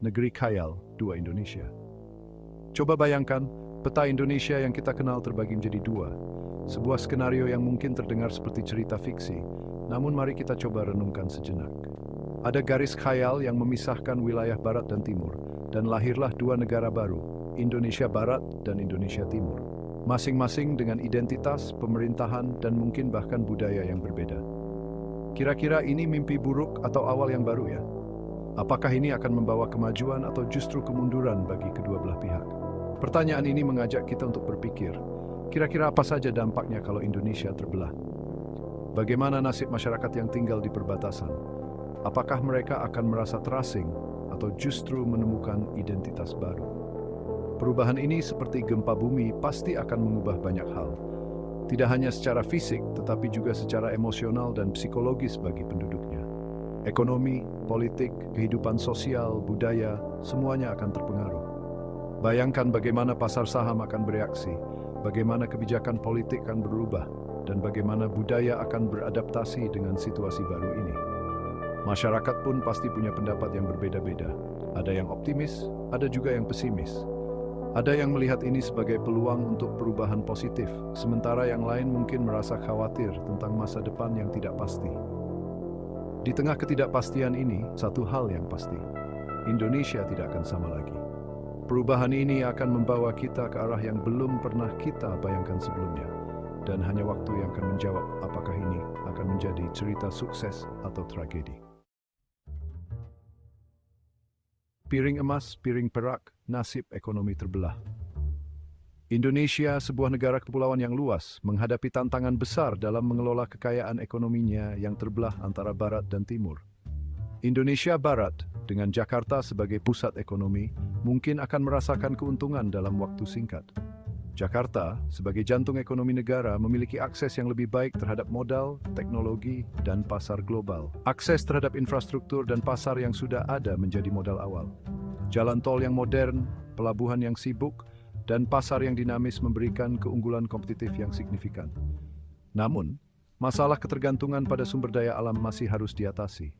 negeri khayal, dua Indonesia. Coba bayangkan, peta Indonesia yang kita kenal terbagi menjadi dua. Sebuah skenario yang mungkin terdengar seperti cerita fiksi, namun mari kita coba renungkan sejenak. Ada garis khayal yang memisahkan wilayah barat dan timur, dan lahirlah dua negara baru, Indonesia Barat dan Indonesia Timur. Masing-masing dengan identitas, pemerintahan, dan mungkin bahkan budaya yang berbeda. Kira-kira ini mimpi buruk atau awal yang baru ya? Apakah ini akan membawa kemajuan atau justru kemunduran bagi kedua belah pihak? Pertanyaan ini mengajak kita untuk berpikir, kira-kira apa saja dampaknya kalau Indonesia terbelah? Bagaimana nasib masyarakat yang tinggal di perbatasan? Apakah mereka akan merasa terasing atau justru menemukan identitas baru? Perubahan ini seperti gempa bumi pasti akan mengubah banyak hal. Tidak hanya secara fisik, tetapi juga secara emosional dan psikologis bagi penduduknya. Ekonomi, politik, kehidupan sosial, budaya, semuanya akan terpengaruh. Bayangkan bagaimana pasar saham akan bereaksi, bagaimana kebijakan politik akan berubah, dan bagaimana budaya akan beradaptasi dengan situasi baru ini. Masyarakat pun pasti punya pendapat yang berbeda-beda. Ada yang optimis, ada juga yang pesimis. Ada yang melihat ini sebagai peluang untuk perubahan positif, sementara yang lain mungkin merasa khawatir tentang masa depan yang tidak pasti. Di tengah ketidakpastian ini, satu hal yang pasti, Indonesia tidak akan sama lagi. Perubahan ini akan membawa kita ke arah yang belum pernah kita bayangkan sebelumnya, dan hanya waktu yang akan menjawab apakah ini akan menjadi cerita sukses atau tragedi. Piring emas, piring perak, nasib ekonomi terbelah. Indonesia, sebuah negara kepulauan yang luas, menghadapi tantangan besar dalam mengelola kekayaan ekonominya yang terbelah antara barat dan timur. Indonesia Barat, dengan Jakarta sebagai pusat ekonomi, mungkin akan merasakan keuntungan dalam waktu singkat. Jakarta, sebagai jantung ekonomi negara, memiliki akses yang lebih baik terhadap modal, teknologi, dan pasar global. Akses terhadap infrastruktur dan pasar yang sudah ada menjadi modal awal. Jalan tol yang modern, pelabuhan yang sibuk, dan pasar yang dinamis memberikan keunggulan kompetitif yang signifikan. Namun, masalah ketergantungan pada sumber daya alam masih harus diatasi.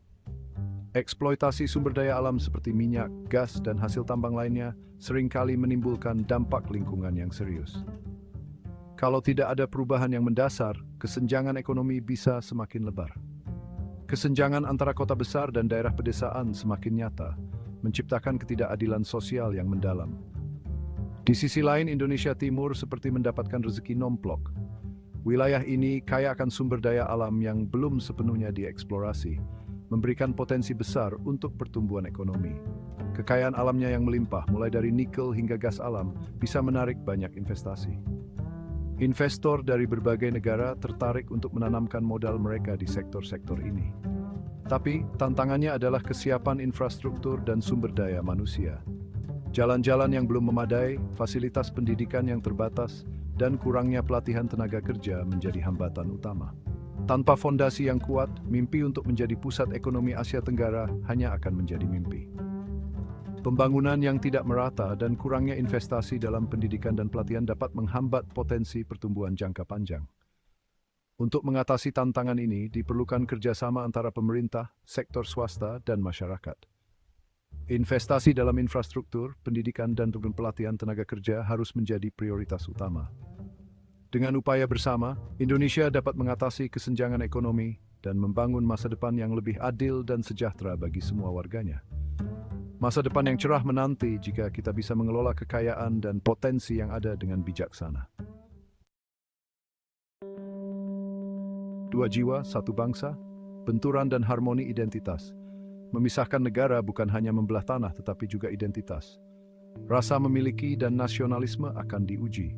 Eksploitasi sumber daya alam seperti minyak, gas, dan hasil tambang lainnya seringkali menimbulkan dampak lingkungan yang serius. Kalau tidak ada perubahan yang mendasar, kesenjangan ekonomi bisa semakin lebar. Kesenjangan antara kota besar dan daerah pedesaan semakin nyata, menciptakan ketidakadilan sosial yang mendalam. Di sisi lain, Indonesia Timur seperti mendapatkan rezeki nomplok. Wilayah ini kaya akan sumber daya alam yang belum sepenuhnya dieksplorasi, memberikan potensi besar untuk pertumbuhan ekonomi. Kekayaan alamnya yang melimpah, mulai dari nikel hingga gas alam, bisa menarik banyak investasi. Investor dari berbagai negara tertarik untuk menanamkan modal mereka di sektor-sektor ini. Tapi, tantangannya adalah kesiapan infrastruktur dan sumber daya manusia. Jalan-jalan yang belum memadai, fasilitas pendidikan yang terbatas, dan kurangnya pelatihan tenaga kerja menjadi hambatan utama. Tanpa fondasi yang kuat, mimpi untuk menjadi pusat ekonomi Asia Tenggara hanya akan menjadi mimpi. Pembangunan yang tidak merata dan kurangnya investasi dalam pendidikan dan pelatihan dapat menghambat potensi pertumbuhan jangka panjang. Untuk mengatasi tantangan ini, diperlukan kerjasama antara pemerintah, sektor swasta, dan masyarakat. Investasi dalam infrastruktur, pendidikan, dan pelatihan tenaga kerja harus menjadi prioritas utama. Dengan upaya bersama, Indonesia dapat mengatasi kesenjangan ekonomi dan membangun masa depan yang lebih adil dan sejahtera bagi semua warganya. Masa depan yang cerah menanti jika kita bisa mengelola kekayaan dan potensi yang ada dengan bijaksana. Dua jiwa, satu bangsa, benturan dan harmoni identitas. Memisahkan negara bukan hanya membelah tanah tetapi juga identitas. Rasa memiliki dan nasionalisme akan diuji.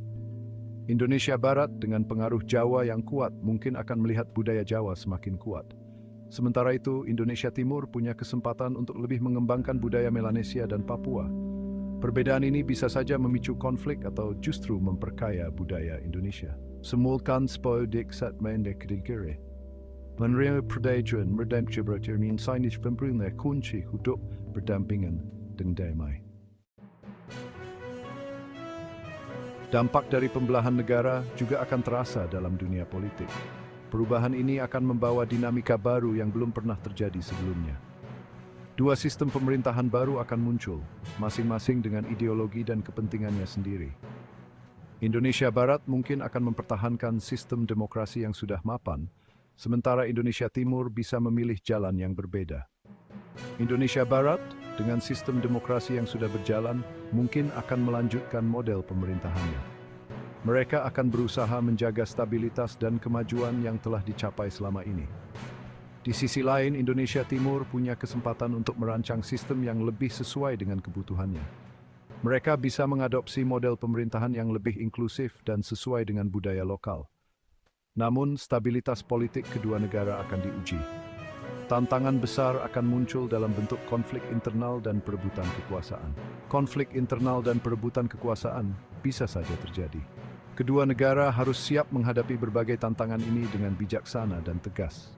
Indonesia Barat dengan pengaruh Jawa yang kuat mungkin akan melihat budaya Jawa semakin kuat. Sementara itu, Indonesia Timur punya kesempatan untuk lebih mengembangkan budaya Melanesia dan Papua. Perbedaan ini bisa saja memicu konflik atau justru memperkaya budaya Indonesia. Semulkan spodik saat mendek dikiri. Menerima perdajuan merdeka bertermin sainis pemerintah kunci hidup berdampingan dengan damai. Dampak dari pembelahan negara juga akan terasa dalam dunia politik. Perubahan ini akan membawa dinamika baru yang belum pernah terjadi sebelumnya. Dua sistem pemerintahan baru akan muncul, masing-masing dengan ideologi dan kepentingannya sendiri. Indonesia Barat mungkin akan mempertahankan sistem demokrasi yang sudah mapan, sementara Indonesia Timur bisa memilih jalan yang berbeda. Indonesia Barat, dengan sistem demokrasi yang sudah berjalan, mungkin akan melanjutkan model pemerintahannya. Mereka akan berusaha menjaga stabilitas dan kemajuan yang telah dicapai selama ini. Di sisi lain, Indonesia Timur punya kesempatan untuk merancang sistem yang lebih sesuai dengan kebutuhannya. Mereka bisa mengadopsi model pemerintahan yang lebih inklusif dan sesuai dengan budaya lokal. Namun, stabilitas politik kedua negara akan diuji. Tantangan besar akan muncul dalam bentuk konflik internal dan perebutan kekuasaan. Konflik internal dan perebutan kekuasaan bisa saja terjadi. Kedua negara harus siap menghadapi berbagai tantangan ini dengan bijaksana dan tegas.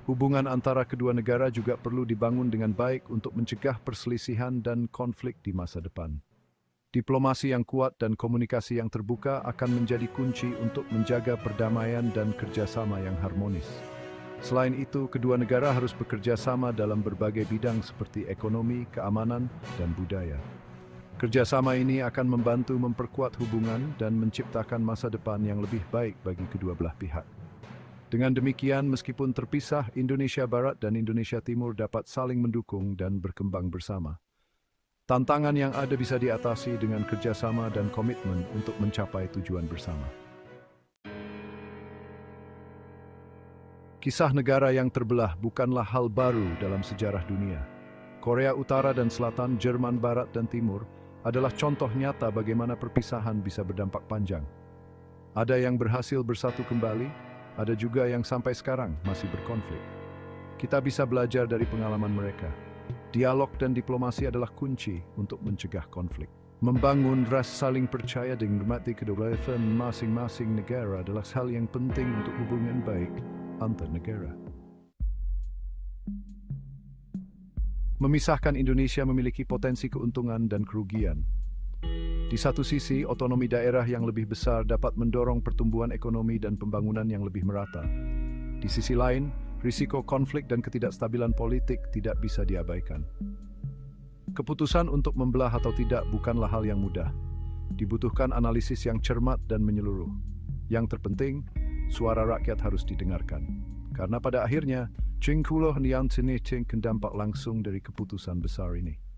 Hubungan antara kedua negara juga perlu dibangun dengan baik untuk mencegah perselisihan dan konflik di masa depan. Diplomasi yang kuat dan komunikasi yang terbuka akan menjadi kunci untuk menjaga perdamaian dan kerjasama yang harmonis. Selain itu, kedua negara harus bekerja sama dalam berbagai bidang seperti ekonomi, keamanan, dan budaya. Kerjasama ini akan membantu memperkuat hubungan dan menciptakan masa depan yang lebih baik bagi kedua belah pihak. Dengan demikian, meskipun terpisah, Indonesia Barat dan Indonesia Timur dapat saling mendukung dan berkembang bersama. Tantangan yang ada bisa diatasi dengan kerjasama dan komitmen untuk mencapai tujuan bersama. Kisah negara yang terbelah bukanlah hal baru dalam sejarah dunia. Korea Utara dan Selatan, Jerman Barat dan Timur adalah contoh nyata bagaimana perpisahan bisa berdampak panjang. Ada yang berhasil bersatu kembali, ada juga yang sampai sekarang masih berkonflik. Kita bisa belajar dari pengalaman mereka. Dialog dan diplomasi adalah kunci untuk mencegah konflik. Membangun rasa saling percaya dan menghormati kedaulatan masing-masing negara adalah hal yang penting untuk hubungan baik antar negara. Memisahkan Indonesia memiliki potensi keuntungan dan kerugian. Di satu sisi, otonomi daerah yang lebih besar dapat mendorong pertumbuhan ekonomi dan pembangunan yang lebih merata. Di sisi lain, risiko konflik dan ketidakstabilan politik tidak bisa diabaikan. Keputusan untuk membelah atau tidak bukanlah hal yang mudah. Dibutuhkan analisis yang cermat dan menyeluruh. Yang terpenting, suara rakyat harus didengarkan. Karena pada akhirnya, Cingkuloh Nian Tiniting dampak langsung dari keputusan besar ini.